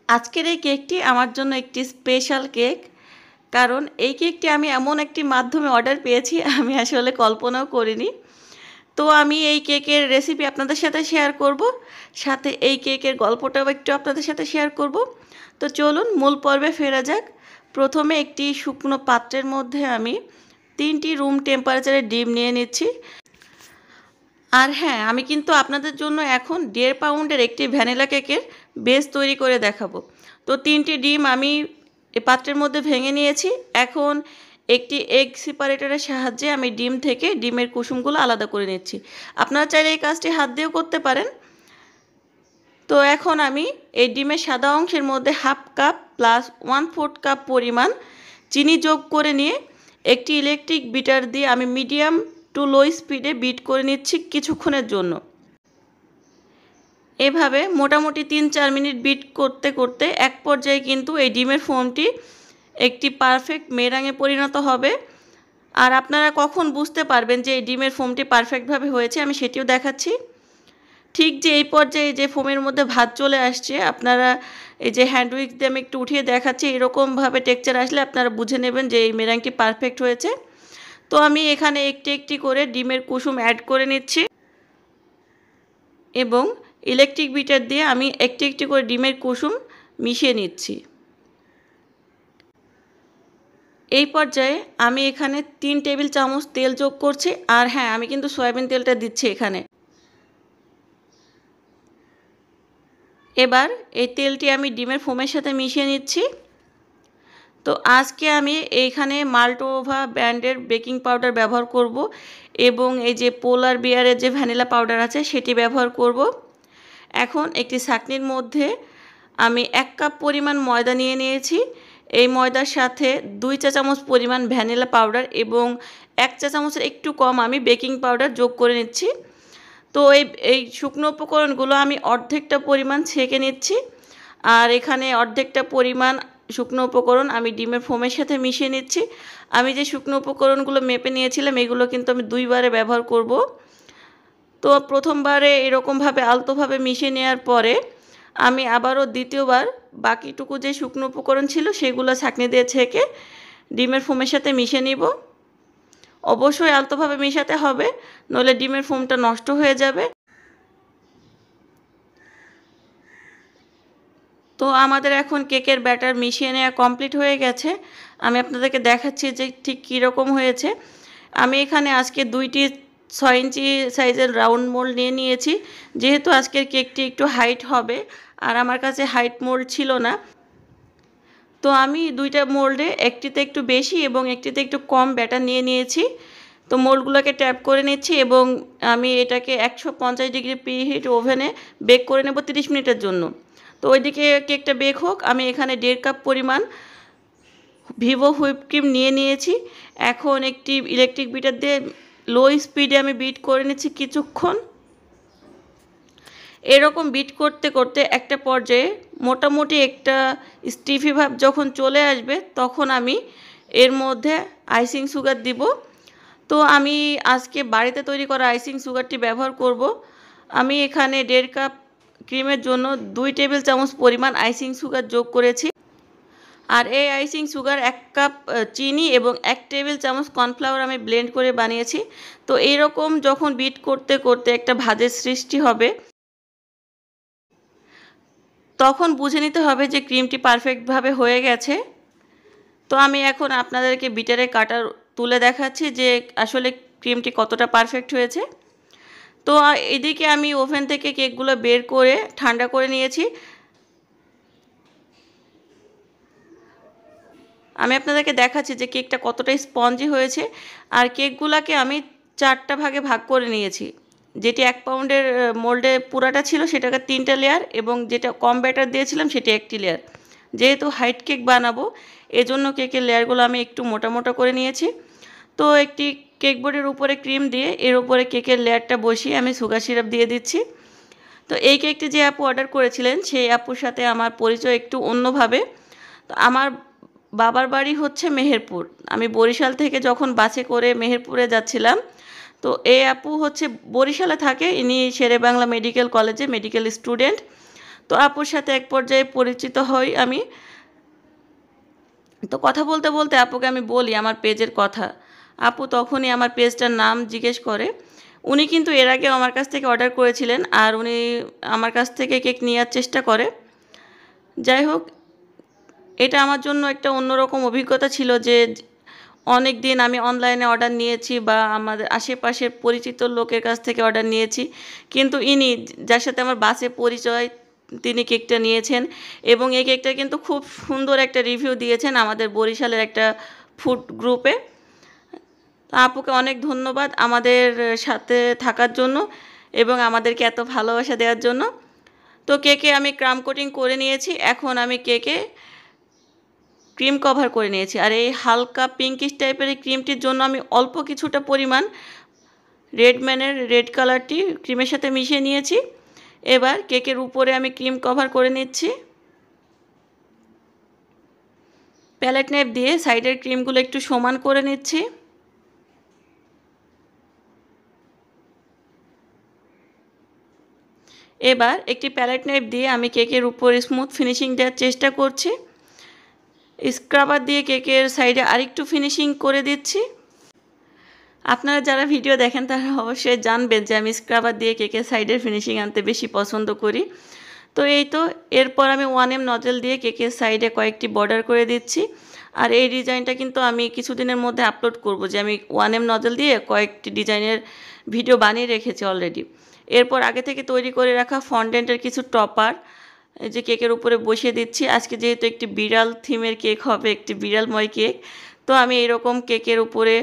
আজকের এই কেকটি আমার জন্য একটি স্পেশাল কেক, কারণ এই কেকটি আমি এমন একটি মাধ্যমে অর্ডার পেয়েছি আমি আসলে কল্পনাও করিনি। তো আমি এই কেকের রেসিপি আপনাদের সাথে শেয়ার করব, সাথে এই কেকের গল্পটাও একটু আপনাদের সাথে শেয়ার করব। তো চলুন মূল পর্বে ফেরা যাক। প্রথমে একটি শুকনো পাত্রের মধ্যে আমি 3টি রুম টেম্পারেচারের ডিম নিয়ে নিচ্ছি। আর হ্যাঁ, আমি কিন্তু আপনাদের জন্য এখন 1.5 পাউন্ডের একটি ভ্যানিলা কেকের বেস তৈরি করে দেখাবো। তো 3টি ডিম আমি এই পাত্রের মধ্যে ভেঙে নিয়েছি। এখন একটি এগ সেপারেটরের সাহায্যে আমি ডিম থেকে ডিমের কুসুমগুলো আলাদা করে নিচ্ছি। আপনারা চাইলে এই কাজটি হাত দিয়েও করতে পারেন। তো এখন আমি এই ডিমের সাদা অংশের মধ্যে 1/2 কাপ প্লাস 1/4 কাপ পরিমাণ চিনি যোগ করে নিয়ে একটি ইলেকট্রিক বিটার দিয়ে আমি মিডিয়াম টু লো স্পিডে বিট করে নিচ্ছি কিছুক্ষণের জন্য। এভাবে মোটামুটি 3-4 মিনিট বিট করতে করতে এক পর্যায়ে কিন্তু এই ডিমের ফোমটি একটি পারফেক্ট মেরাঙে পরিণত হবে। আর আপনারা কখন বুঝতে পারবেন যে এই ডিমের ফোমটি পারফেক্টভাবে হয়েছে আমি সেটিও দেখাচ্ছি। ঠিক যে এই পর্যায়ে যে ফোমের মধ্যে ভাত চলে আসছে, আপনারা এই যে হ্যান্ড উইক্স দিয়ে আমি একটু উঠিয়ে দেখাচ্ছি, এরকমভাবে টেক্সচার আসলে আপনারা বুঝে নেবেন যে এই মেরাংটি পারফেক্ট হয়েছে। তো আমি এখানে একটি একটি করে ডিমের কুসুম অ্যাড করে নিচ্ছি এবং ইলেকট্রিক বিটার দিয়ে আমি একটি একটি করে ডিমের কুসুম মিশিয়ে নিচ্ছি। এই পর্যায়ে আমি এখানে 3 টেবিল চামচ তেল যোগ করছি। আর হ্যাঁ, আমি কিন্তু সয়াবিন তেলটা দিচ্ছি এখানে। এবার এই তেলটি আমি ডিমের ফোমের সাথে মিশিয়ে নিচ্ছি। তো আজকে আমি এইখানে মাল্টোভা ব্র্যান্ডের বেকিং পাউডার ব্যবহার করব এবং এই যে পোলার বিয়ারের যে ভ্যানিলা পাউডার আছে সেটি ব্যবহার করব। এখন একটি ছাঁকনির মধ্যে আমি 1 কাপ পরিমাণ ময়দা নিয়ে নিয়েছি। এই ময়দার সাথে 2 চা চামচ পরিমাণ ভ্যানিলা পাউডার এবং 1 চা চামচের একটু কম আমি বেকিং পাউডার যোগ করে নিচ্ছি। তো এই শুকনো উপকরণগুলো আমি অর্ধেকটা পরিমাণ ছেঁকে নিচ্ছি। আর এখানে অর্ধেকটা পরিমাণ শুকনো উপকরণ আমি ডিমের ফোমের সাথে মিশিয়ে নিচ্ছি। আমি যে শুকনো উপকরণগুলো মেপে নিয়েছিলাম এগুলো কিন্তু আমি 2 বারে ব্যবহার করব। তো প্রথমবারে এরকমভাবে আলতোভাবে মিশিয়ে নেওয়ার পরে আমি আবারও দ্বিতীয়বার বাকিটুকু যে শুকনো উপকরণ ছিল সেগুলো ছাঁকনি দিয়ে ছেঁকে ডিমের ফোমের সাথে মিশিয়ে নিব। অবশ্যই আলতোভাবে মেশাতে হবে, নইলে ডিমের ফোমটা নষ্ট হয়ে যাবে। তো আমাদের এখন কেকের ব্যাটার মিশিয়ে নেওয়া কমপ্লিট হয়ে গেছে। আমি আপনাদেরকে দেখাচ্ছি যে ঠিক কীরকম হয়েছে। আমি এখানে আজকে 2টি 6 ইঞ্চি সাইজের রাউন্ড মোল্ড নিয়ে নিয়েছি, যেহেতু আজকের কেকটি একটু হাইট হবে আর আমার কাছে হাইট মোল্ড ছিল না। তো আমি 2টা মোল্ডে একটিতে একটু বেশি এবং একটিতে একটু কম ব্যাটার নিয়ে নিয়েছি। তো মোল্ডগুলোকে ট্যাপ করে নিচ্ছি এবং আমি এটাকে 150 ডিগ্রি প্রিহিট ওভেনে বেক করে নেব 30 মিনিটের জন্য। তো ওইদিকে কেকটা বেক হোক, আমি এখানে 1.5 কাপ পরিমাণ ভিভো হুইপ ক্রিম নিয়ে নিয়েছি। এখন একটি ইলেকট্রিক বিটার দিয়ে লো স্পিডে আমি বিট করে নিচ্ছি কিছুক্ষণ। এরকম বিট করতে করতে একটা পর্যায়ে মোটামুটি একটা স্টিফি ভাব যখন চলে আসবে তখন আমি এর মধ্যে আইসিং সুগার দিব। তো আমি আজকে বাড়িতে তৈরি করা আইসিং সুগারটি ব্যবহার করব। আমি এখানে 1.5 কাপ ক্রিমের জন্য 2 টেবিল চামচ পরিমাণ আইসিং সুগার যোগ করেছি। আর এই আইসিং সুগার 1 কাপ চিনি এবং 1 টেবিল চামচ কর্নফ্লাওয়ার আমি ব্লেন্ড করে বানিয়েছি। তো এইরকম যখন বিট করতে করতে একটা ভাঁজের সৃষ্টি হবে তখন বুঝে নিতে হবে যে ক্রিমটি পারফেক্টভাবে হয়ে গেছে। তো আমি এখন আপনাদেরকে বিটারে কাটার তুলে দেখাচ্ছি যে আসলে ক্রিমটি কতটা পারফেক্ট হয়েছে। তো এদিকে আমি ওভেন থেকে কেকগুলো বের করে ঠান্ডা করে নিয়েছি। আমি আপনাদেরকে দেখাচ্ছি যে কেকটা কতটা স্পঞ্জি হয়েছে। আর কেকগুলোকে আমি 4টা ভাগে ভাগ করে নিয়েছি। যেটি 1 পাউন্ডের মোল্ডে পুরাটা ছিল সেটাকে 3টা লেয়ার এবং যেটা কম ব্যাটার দিয়েছিলাম সেটি 1টি লেয়ার। যেহেতু হাইট কেক বানাবো এজন্য কেকের লেয়ারগুলো আমি একটু মোটা মোটা করে নিয়েছি। তো একটি কেক বোর্ডের উপরে ক্রিম দিয়ে এর উপরে কেকের লেয়ারটা বসিয়ে আমি সুগার সিরাপ দিয়ে দিচ্ছি। তো এই কেকটি যে আপু অর্ডার করেছিলেন সেই আপুর সাথে আমার পরিচয় একটু অন্যভাবে। তো আমার বাবার বাড়ি হচ্ছে মেহেরপুর। আমি বরিশাল থেকে যখন বাসে করে মেহেরপুরে যাচ্ছিলাম, তো এই আপু হচ্ছে বরিশালে থাকে, ইনি শেরেবাংলা মেডিকেল কলেজে মেডিকেল স্টুডেন্ট। তো আপুর সাথে এক পর্যায়ে পরিচিত হই আমি। তো কথা বলতে বলতে আপুকে আমি বলি আমার পেজের কথা। আপু তখনই আমার পেজটার নাম জিজ্ঞেস করে। উনি কিন্তু এর আগেও আমার কাছ থেকে অর্ডার করেছিলেন, আর উনি আমার কাছ থেকে কেক নেওয়ার চেষ্টা করে। যাই হোক, এটা আমার জন্য একটা অন্যরকম অভিজ্ঞতা ছিল যে অনেক দিন আমি অনলাইনে অর্ডার নিয়েছি বা আমাদের আশেপাশের পরিচিত লোকের কাছ থেকে অর্ডার নিয়েছি, কিন্তু ইনি যার সাথে আমার বাসে পরিচয় তিনি কেকটা নিয়েছেন এবং এই কেকটা কিন্তু খুব সুন্দর একটা রিভিউ দিয়েছেন আমাদের বরিশালের একটা ফুড গ্রুপে। আপুকে অনেক ধন্যবাদ আমাদের সাথে থাকার জন্য এবং আমাদেরকে এত ভালোবাসা দেওয়ার জন্য। তো কেকে আমি ক্রাম কোটিং করে নিয়েছি, এখন আমি কেকে ক্রিম কভার করে নিয়েছি। আর এই হালকা পিঙ্কিশ টাইপের এই ক্রিমটির জন্য আমি অল্প কিছুটা পরিমাণ রেডম্যানের রেড কালারটি ক্রিমের সাথে মিশিয়ে নিয়েছি। এবার কেকের উপরে আমি ক্রিম কভার করে নিচ্ছি। প্যালেট নাইফ দিয়ে সাইডের ক্রিমগুলো একটু সমান করে নিচ্ছি। এবার একটি প্যালেট নাইফ দিয়ে আমি কেকের উপরে স্মুথ ফিনিশিং দেওয়ার চেষ্টা করছি। স্ক্রাবার দিয়ে কেকের সাইডে আরেকটু ফিনিশিং করে দিচ্ছি। আপনারা যারা ভিডিও দেখেন তারা অবশ্যই জানবেন যে আমি স্ক্রাবার দিয়ে কেকের সাইডের ফিনিশিং আনতে বেশি পছন্দ করি। তো এই তো, এরপর আমি 1M নজেল দিয়ে কেকের সাইডে কয়েকটি বর্ডার করে দিচ্ছি। আর এই ডিজাইনটা কিন্তু আমি কিছুদিনের মধ্যে আপলোড করব, যে আমি 1M নজেল দিয়ে কয়েকটি ডিজাইনের ভিডিও বানিয়ে রেখেছি অলরেডি। এরপর আগে থেকে তৈরি করে রাখা ফন্ডেন্টের কিছু টপার যে কেকের উপরে বসিয়ে দিচ্ছি। আজকে যেহেতু একটি বিড়াল থিমের কেক হবে, একটি বিড়ালময় কেক, তো আমি এরকম কেকের উপরে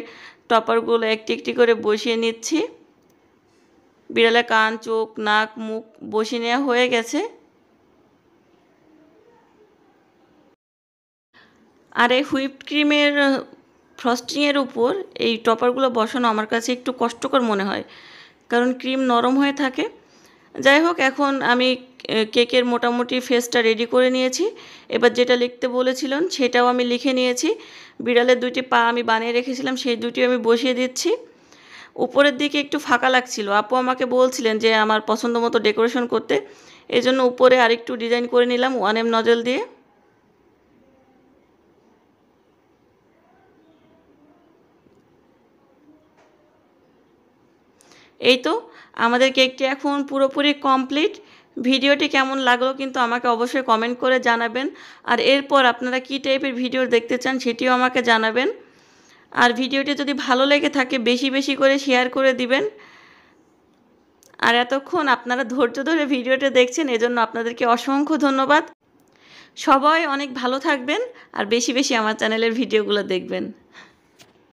টপারগুলো একটি একটি করে বসিয়ে নিচ্ছি। বিড়ালের কান, চোখ, নাক, মুখ বসিয়ে নেওয়া হয়ে গেছে। আর এই হুইপড ক্রিমের ফ্রস্টিংয়ের উপর এই টপারগুলো বসানো আমার কাছে একটু কষ্টকর মনে হয়, কারণ ক্রিম নরম হয়ে থাকে। যাই হোক, এখন আমি কেকের মোটামুটি ফেসটা রেডি করে নিয়েছি। এবার যেটা লিখতে বলেছিলেন সেটাও আমি লিখে নিয়েছি। বিড়ালের দুটি পা আমি বানিয়ে রেখেছিলাম, সেই দুটি আমি বসিয়ে দিচ্ছি। উপরের দিকে একটু ফাঁকা লাগছিল, আপু আমাকে বলছিলেন যে আমার পছন্দ মতো ডেকোরেশন করতে, এই জন্য উপরে আরেকটু ডিজাইন করে নিলাম 1M নজেল দিয়ে। এই তো, আমাদের কেকটি এখন পুরোপুরি কমপ্লিট। ভিডিওটি কেমন লাগলো কিন্তু আমাকে অবশ্যই কমেন্ট করে জানাবেন। আর এরপর আপনারা কী টাইপের ভিডিও দেখতে চান সেটিও আমাকে জানাবেন। আর ভিডিওটি যদি ভালো লেগে থাকে বেশি বেশি করে শেয়ার করে দিবেন। আর এতক্ষণ আপনারা ধৈর্য ধরে ভিডিওটি দেখছেন, এজন্য আপনাদেরকে অসংখ্য ধন্যবাদ। সবাই অনেক ভালো থাকবেন আর বেশি বেশি আমার চ্যানেলের ভিডিওগুলো দেখবেন।